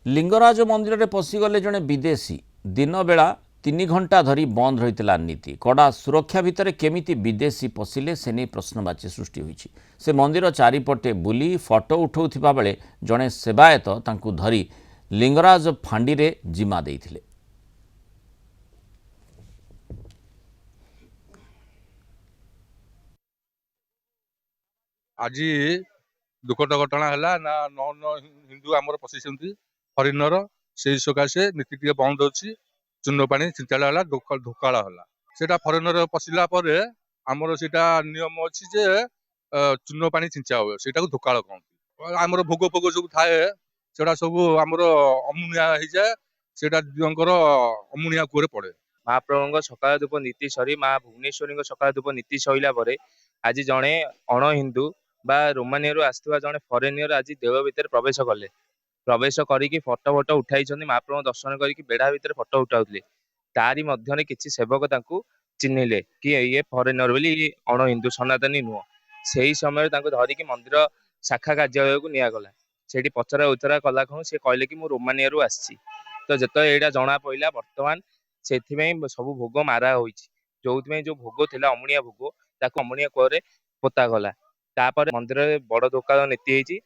लिंगराज मंदिर में पशिगले जड़े विदेशी दिन बेला 3 घंटा धरी बंद रही नीति कड़ा सुरक्षा भितर केमिति विदेशी पशिले से नहीं प्रश्नवाची सृष्टि होती से मंदिर चारिपटे बुली फटो उठाउथिबा बेले जड़े सेवायत तांकु धरी लिंगराज फांडी रे जिमा देइथिले। आज दुखद घटना है ना नन हिंदू आमर पशिंट हरिणर से सकाशे नीति टे बंद अच्छी चून पा छिंचा धोकाड़ है से फरेनर पशिला आमर से नियम अच्छी जे चून पा छिंचा हुए से धोकाड़ कहते आमर भोग फोग सब थाए से सब आमर अमुनिया हो जाए से अमुनिया कूरे पड़े। महाप्रभु सकाल धूप नीति सरी माँ भुवनेश्वरी सकाल धूप नीति सैला आज जड़े अण हिंदू बा रोमानिया आसुवा जड़े फरेनियर आज देव भितर प्रवेश कले प्रवेश करिकी फटो फटो उठाई महाप्रभु दर्शन करके बेढ़ा भितर फटो उठाउले तारी मध्य किसी सेवक चिन्हिले कि ये फरेनर बोली अण हिंदू सनातनी नुह से समय धरिकी मंदिर शाखा कार्यालय को निगला से पचरा उचरा कला खु सी कहले कि रोमानिया आसी तो जिते यहाँ जना पड़ा बर्तमान से सब भोग मारा हो जो भोग थी अमुनिया भोग ताको अमुनिया कुआ पोता गला तापर मंदिर बड़ धोखा नीति